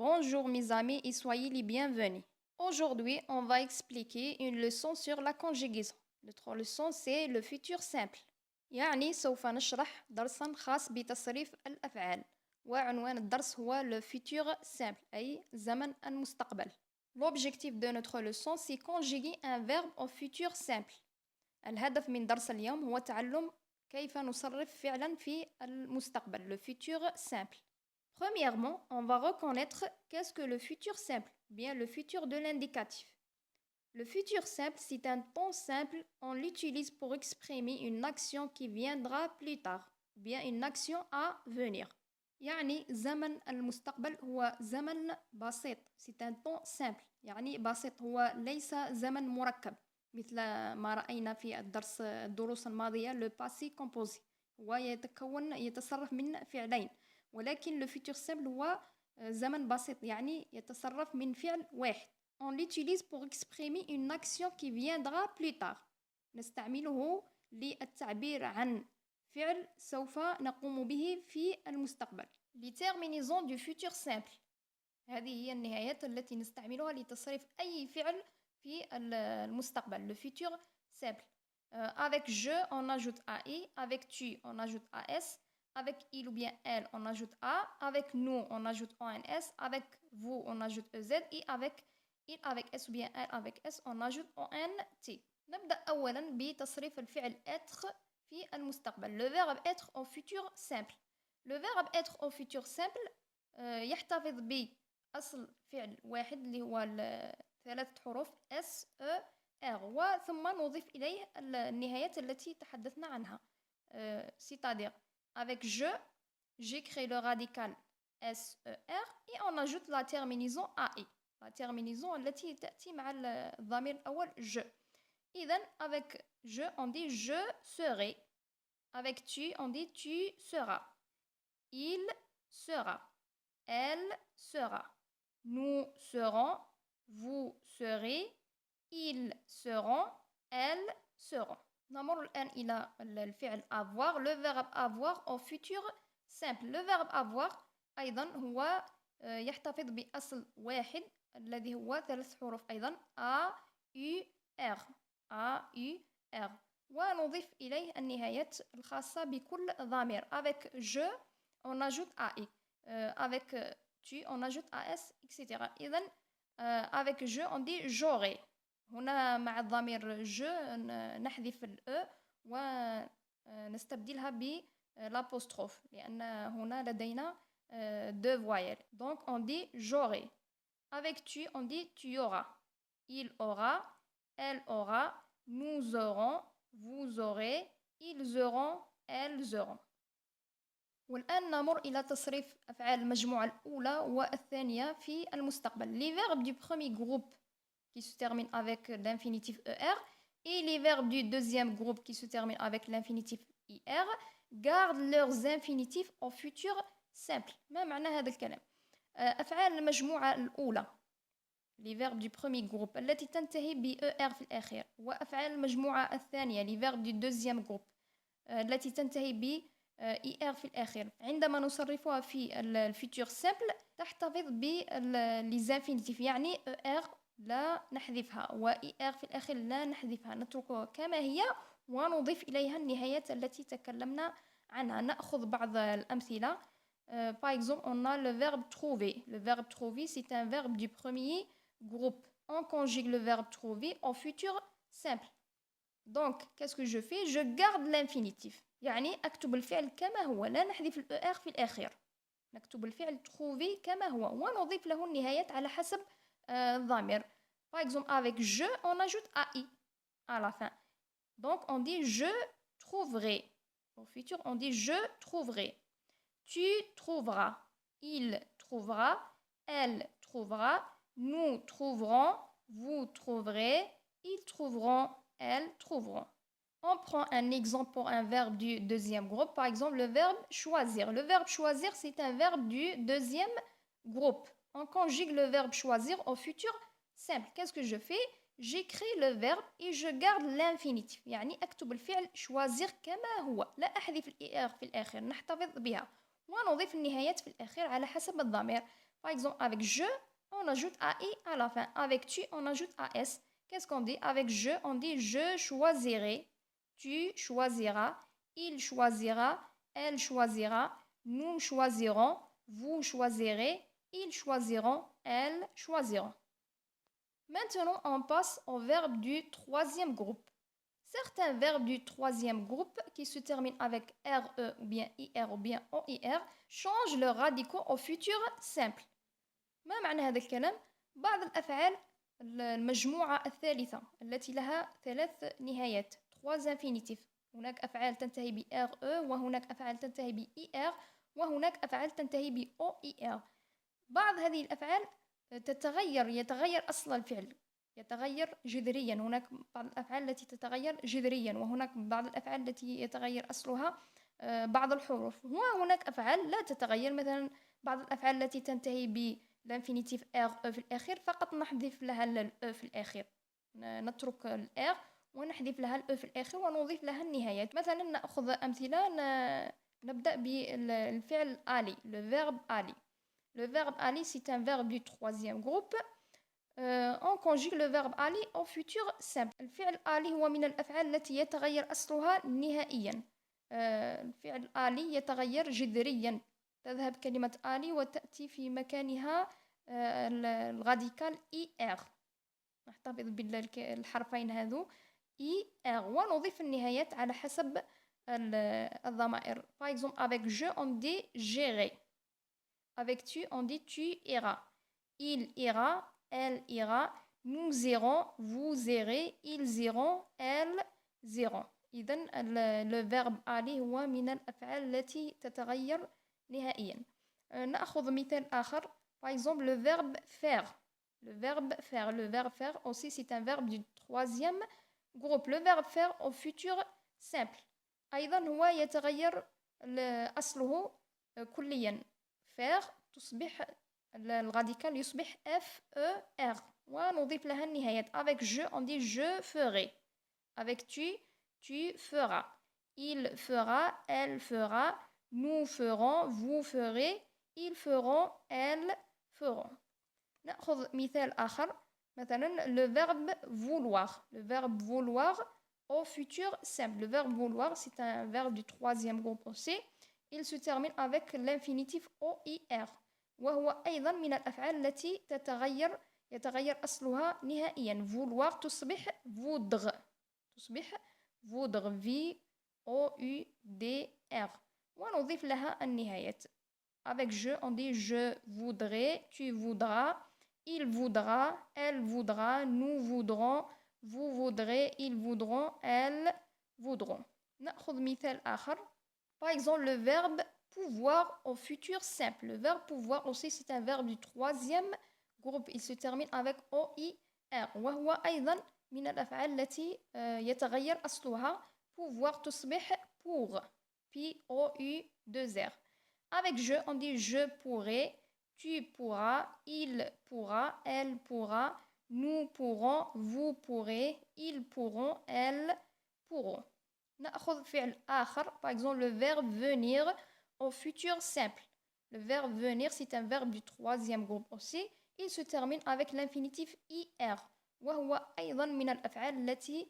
Bonjour mes amis et soyez les bienvenus. Aujourd'hui, on va expliquer une leçon sur la conjugaison. Notre leçon, c'est le futur simple. يعني سوف نشرح درسا خاص بتصريف الأفعال وعنوان الدرس هو le futur simple أي زمن المستقبل. L'objectif de notre leçon, c'est conjuguer un verbe au futur simple. الهدف من درس اليوم هو تعلم كيف نصرف فعلا في المستقبل, le futur simple. Premièrement, on va reconnaître qu'est-ce que le futur simple, bien le futur de l'indicatif. Le futur simple, c'est un temps simple, on l'utilise pour exprimer une action qui viendra plus tard, bien une action à venir. يعني زمن المستقبل هو زمن بسيط, c'est un temps simple, يعني بسيط هو ليس زمن مركب مثل ما رأينا في الدروس الماضية le passé composé هو يتصرف من فعلين. ولكن le futur simple هو زمن بسيط يعني يتصرف من فعل واحد. On l'utilise pour exprimer une action qui viendra plus tard. نستعمله للتعبير عن فعل سوف نقوم به في المستقبل. Les terminaisons du futur simple. هذه هي النهايات التي نستعملها لتصريف أي فعل في المستقبل. Le futur simple. Avec je, on ajoute AI. Avec tu, on ajoute AS. Avec il ou bien elle, on ajoute A. Avec nous, on ajoute ONS. Avec vous, on ajoute EZ. Et avec il, avec S ou bien elle, avec S, on ajoute ONT. نبدأ أولا بتصريف الفعل être في المستقبل. Le verbe être au futur simple. Le verbe être au futur simple يحتفظ بأصل فعل واحد اللي هو ثلاثة حروف S, E, R وثم نضيف إليه النهايات التي تحدثنا عنها. C'est-à-dire avec je, j'écris le radical SER et on ajoute la terminaison AI. La terminaison التي تأتي مع الضمير الأول je. إذن avec je, on dit je serai. Avec tu, on dit tu seras. Il sera. Elle sera. Nous serons. Vous serez. Ils seront. Elles seront. نمر الآن إلى الفعل avoir. Le verbe avoir au futur simple. Le verbe avoir أيضا هو يحتفظ بأصل واحد الذي هو ثلاث حروف أيضا A, U, R. A, U, R. ونضيف إليه النهايات الخاصة بكل ضمير. Avec je, on ajoute AI. Avec tu, on ajoute AS, etc. إذن avec je, on dit j'aurai. هنا مع الضمير je نحذف الأ ونستبدلها بالأبوستروف لأن هنا لدينا deux voyelles. Donc on dit j'aurai. Avec tu, on dit tu auras. Il aura. Elle aura. Nous aurons. Vous aurez. Ils auront. Elles auront. والآن نمر إلى تصريف أفعال المجموعة الأولى والثانية في المستقبل. Les verbes du premier groupe qui se terminent avec l'infinitif ER et les verbes du deuxième groupe qui se terminent avec l'infinitif IR gardent leurs infinitifs au futur simple. ما معنى هذا الكلام؟ أفعال المجموعة الأولى les verbes du premier groupe التي تنتهي ب ER في الأخير وأفعال المجموعة الثانية les verbes du deuxième groupe التي تنتهي ب ER في الأخير عندما نصرفها في الفيتور سامبل تحتفظ بالإنفينيتيف يعني ER لا نحذفها وإر في الأخير لا نحذفها نتركها كما هي ونضيف إليها النهايات التي تكلمنا عنها. نأخذ بعض الأمثلة. Par exemple, on a le verbe trouver. Le verbe trouver, c'est un verbe du premier groupe. On conjugue le verbe trouver au futur simple. Donc, qu'est-ce que je fais? Je garde l'infinitif. يعني أكتب الفعل كما هو لا نحذف الإر في الأخير. نكتب الفعل trouver كما هو ونضيف له النهايات على حسب الضمير. Par exemple, avec je, on ajoute AI à la fin. Donc, on dit je trouverai. Au futur, on dit je trouverai. Tu trouveras. Il trouvera. Elle trouvera. Nous trouverons. Vous trouverez. Ils trouveront. Elles trouveront. On prend un exemple pour un verbe du deuxième groupe. Par exemple, le verbe choisir. Le verbe choisir, c'est un verbe du deuxième groupe. On conjugue le verbe choisir au futur simple. Qu'est-ce que je fais? J'écris le verbe et je garde l'infinitif. يعني أكتب الفعل choisir كما هو. لا أحذف الإر في الآخر. نحتفظ بها. ونضيف النهايات في الآخر على حسب الضمير. Par exemple, avec je, on ajoute AI à la fin. Avec tu, on ajoute AS. Qu'est-ce qu'on dit? Avec je, on dit je choisirai, tu choisiras, il choisira, elle choisira, nous choisirons, vous choisirez, ils choisiront, elles choisiront. Maintenant, on passe au verbe du troisième groupe. Certains verbes du troisième groupe qui se terminent avec RE ou bien IR ou bien OIR changent leurs radicaux au futur simple. ما معنى هذا الكلام؟ بعض الأفعال المجموعة الثالثة التي لها 3 نهايات 3 infinitifs. هناك أفعال تنتهي ب RE وهناك أفعال تنتهي ب IR وهناك أفعال تنتهي ب OIR. بعض هذه الأفعال يتغير أصل الفعل، يتغير جذريا. هناك بعض الأفعال التي تتغير جذريا وهناك بعض الأفعال التي يتغير أصلها بعض الحروف، وهناك أفعال لا تتغير. مثلا بعض الأفعال التي تنتهي بالانفينيتيف ار في الأخير فقط نحذف لها الأ في الأخير، نترك الار ونحذف لها الأ في الأخير ونضيف لها النهايات. مثلا نأخذ أمثلة، نبدأ بالفعل آلي، le verbe aller. Le verbe aller, c'est un verbe du troisième groupe. On conjugue le verbe aller au futur simple. الفعل aller هو من الأفعال التي يتغير أصلها نهائيا. الفعل aller يتغير جذريا. تذهب كلمة aller وتأتي في مكانها الراديكال ER. نحتفظ بالحرفين هذو ER ونضيف النهايات على حسب الضمائر. Par exemple, avec je, on dit gérer. Avec tu, on dit tu iras. Il ira, elle ira. Nous irons, vous irez. Ils iront, elles iront. إذن le verbe aller هو من الأفعال التي تتغير نهائيا. نأخذ مثال آخر. Par exemple, le verbe faire. Le verbe faire. Le verbe faire aussi, c'est un verbe du troisième groupe. Le verbe faire au futur simple. أيضا هو يتغير أصله كليا. faire تصبح الراديكال يصبح FER ونضيف لها النهايات. Avec je, on dit je ferai. Avec tu feras. Il fera, elle fera. Nous ferons, vous ferez. Ils feront, elles feront. نأخذ مثال آخر. مثلا le verbe vouloir. Le verbe vouloir au futur simple. Le verbe vouloir, c'est un verbe du troisième groupe aussi. Il se termine avec l'infinitif OIR وهو أيضا من الأفعال التي يتغير أصلها نهائيا. vouloir تصبح voudre. تصبح voudre VOUDR ونضيف لها النهايات. Avec je, on dit je voudrais, tu voudras, il voudra, elle voudra, nous voudrons, vous voudrez, ils voudront, elles voudront. نأخذ مثال آخر. Par exemple, le verbe pouvoir au futur simple. Le verbe pouvoir aussi, c'est un verbe du troisième groupe. Il se termine avec OIR. وهو أيضا من الأفعال التي يتغير أصلها. pouvoir تصبح pour. POU2R. Avec je, on dit je pourrai, tu pourras, il pourra, elle pourra, nous pourrons, vous pourrez, ils pourront, elles pourront. نأخذ فعل آخر. Par exemple, le verbe venir au futur simple. Le verbe venir, c'est un verbe du troisième groupe aussi. Il se termine avec l'infinitif IR. وهو أيضا من الأفعال التي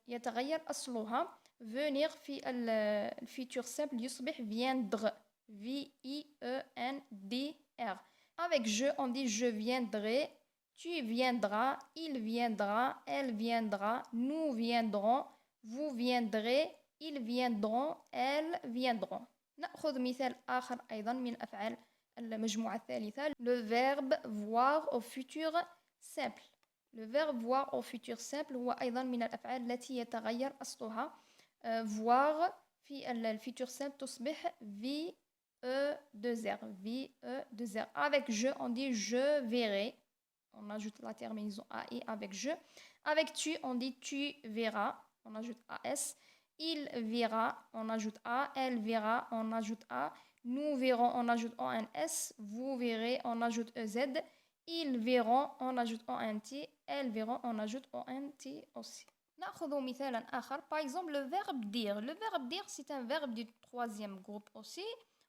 يتغير أصلها. venir في الفيتور simple يصبح viendre. VIENDR. Avec je, on dit je viendrai, tu viendras, il viendra, elle viendra, nous viendrons, vous viendrez, ils viendront, elles viendront. نأخذ مثال آخر أيضا من أفعال المجموعة الثالثة. Le verbe voir au futur simple. Le verbe voir au futur simple هو أيضا من الأفعال التي يتغير أصلها. voir في الفيتور simple تصبح VE2R. VE2R. Avec je, on dit je verrai. On ajoute la terminaison AI avec je. Avec tu, on dit tu verras. On ajoute AS. Il verra, on ajoute A. Elle verra, on ajoute A. Nous verrons, on ajoute ONS. Vous verrez, on ajoute EZ. Ils verront, on ajoute ONT. Elles verront, on ajoute ONT aussi. نأخذ مثالا آخر. Par exemple, le verbe dire. Le verbe dire, c'est un verbe du troisième groupe aussi.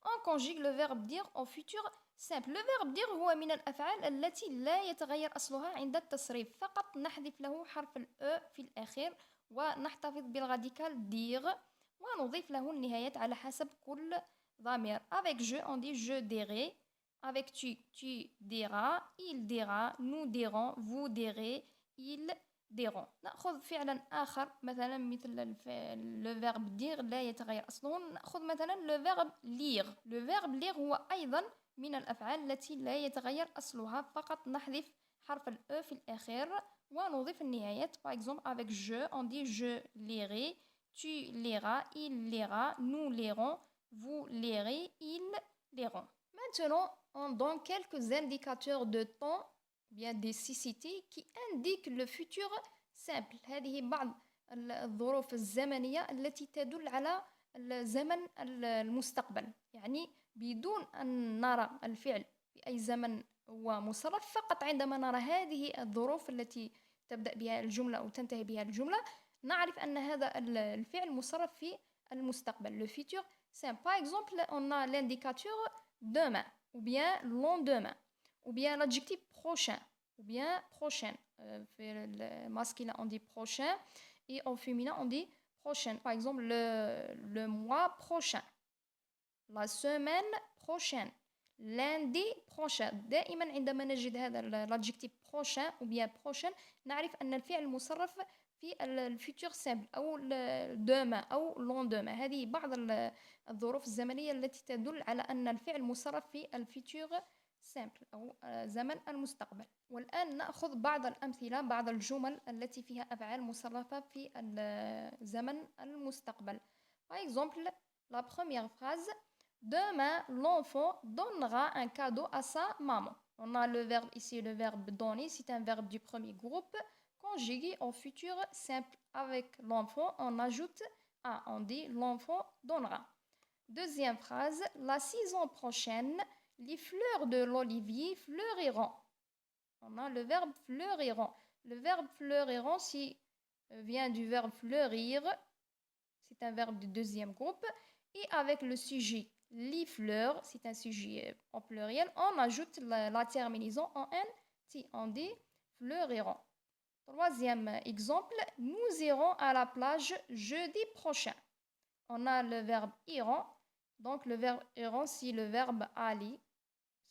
On conjugue le verbe dire au futur simple. Le verbe dire هو من الأفعال التي لا يتغير أصلها عند التصريف، فقط نحذف له حرف الأ في الآخر ونحتفظ بالراديكال dire ونضيف له النهايات على حسب كل ضمير. Avec je on dit je dirai, avec tu diras, il dira, nous dirons, vous direz, ils diront. نأخذ فعلا آخر مثلا مثل le verbe dire لا يتغير أصله. نأخذ مثلا le verbe lire. Le verbe lire هو أيضا من الأفعال التي لا يتغير أصلها، فقط نحذف حرف الأ في الآخر ونضيف النهايات. Par exemple avec je on dit je lirai, tu liras, il lira, nous lirons, vous lirez, ils liront. Maintenant, on donne quelques indicateurs de temps, bien des cécités qui indiquent le futur simple. هذه بعض الظروف الزمنية التي تدل على الزمن المستقبل، يعني بدون أن نرى الفعل في أي زمن هو مصرف، فقط عندما نرى هذه الظروف التي تبدأ بها الجملة أو تنتهي بها الجملة نعرف أن هذا الفعل مصرف في المستقبل. Le futur simple. Par exemple, on a l'indicateur demain, ou bien lendemain, ou bien l'adjectif prochain, ou bien prochaine. Le masculin, on dit prochain, et au féminin, on dit prochaine. Par exemple, le mois prochain, la semaine prochaine, lundi prochain. دائما عندما نجد هذا l'adjectif prochain ou bien prochaine نعرف أن الفعل مصرف في الفيتور سامبل أو demain أو lendemain. هذه بعض الظروف الزمنية التي تدل على أن الفعل مصرف في الفيتور سامبل أو زمن المستقبل. والآن نأخذ بعض الأمثلة، بعض الجمل التي فيها أفعال مصرفة في الزمن المستقبل. Par exemple, la première phrase: demain, l'enfant donnera un cadeau à sa maman. On a le verbe ici, le verbe donner, c'est un verbe du premier groupe, conjugué au futur simple. Avec l'enfant, on ajoute a, on dit l'enfant donnera. Deuxième phrase: la saison prochaine, les fleurs de l'olivier fleuriront. On a le verbe fleuriront. Le verbe fleuriront vient du verbe fleurir, c'est un verbe du deuxième groupe, et avec le sujet les fleurs, c'est un sujet au pluriel, on ajoute la terminaison en N, on dit fleuriront. Troisième exemple: nous irons à la plage jeudi prochain. On a le verbe iront, donc le verbe iront, c'est le verbe aller,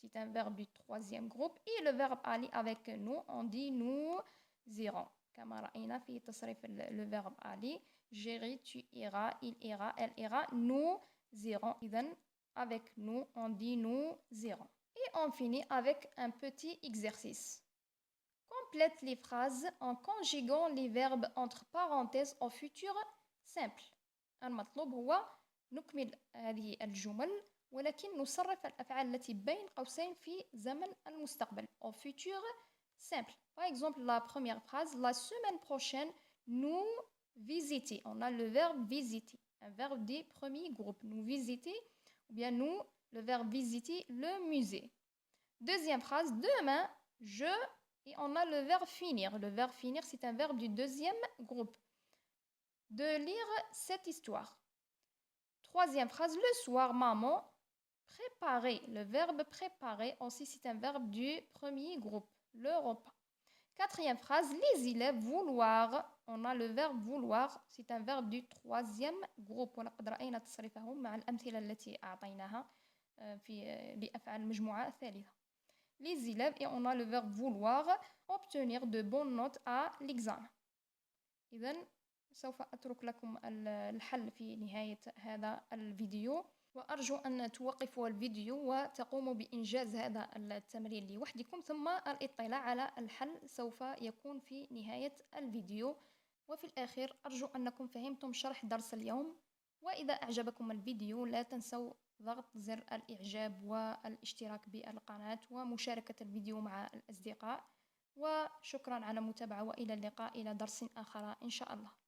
c'est un verbe du troisième groupe, et le verbe aller avec nous, on dit nous irons. كما رأينا في تصريف le verbe aller, j'irai, tu iras, il ira, elle ira, nous irons. إذن avec nous, on dit nous irons. Et on finit avec un petit exercice. Complète les phrases en conjuguant les verbes entre parenthèses au futur simple. المطلوب هو نكمل هذه الجمل ولكن نصرف الأفعال التي بين قوسين في زمن المستقبل au futur simple. Par exemple, la première phrase: la semaine prochaine, nous visiter. On a le verbe visiter, un verbe du premier groupe. Nous visiter, ou bien nous, le verbe visiter le musée. Deuxième phrase: demain, je, et on a le verbe finir. Le verbe finir, c'est un verbe du deuxième groupe. De lire cette histoire. Troisième phrase: le soir, maman, préparer. Le verbe préparer aussi, c'est un verbe du premier groupe, le repas. Quatrième phrase: les élèves vouloir. On a le verbe vouloir, c'est un verbe du troisième groupe. ولقد رأينا تصريفه مع الأمثلة التي أعطيناها لأفعال المجموعة الثالثة. Les élèves, et on a le verbe vouloir, obtenir de bonnes notes à l'examen. إذن سوف أترك لكم الحل في نهاية هذا الفيديو، وأرجو أن توقفوا الفيديو وتقوموا بإنجاز هذا التمرين لوحدكم، ثم الاطلاع على الحل سوف يكون في نهاية الفيديو. وفي الآخر أرجو أنكم فهمتم شرح درس اليوم، وإذا أعجبكم الفيديو لا تنسوا ضغط زر الإعجاب والاشتراك بالقناة ومشاركة الفيديو مع الأصدقاء. وشكرا على المتابعة، وإلى اللقاء إلى درس آخر إن شاء الله.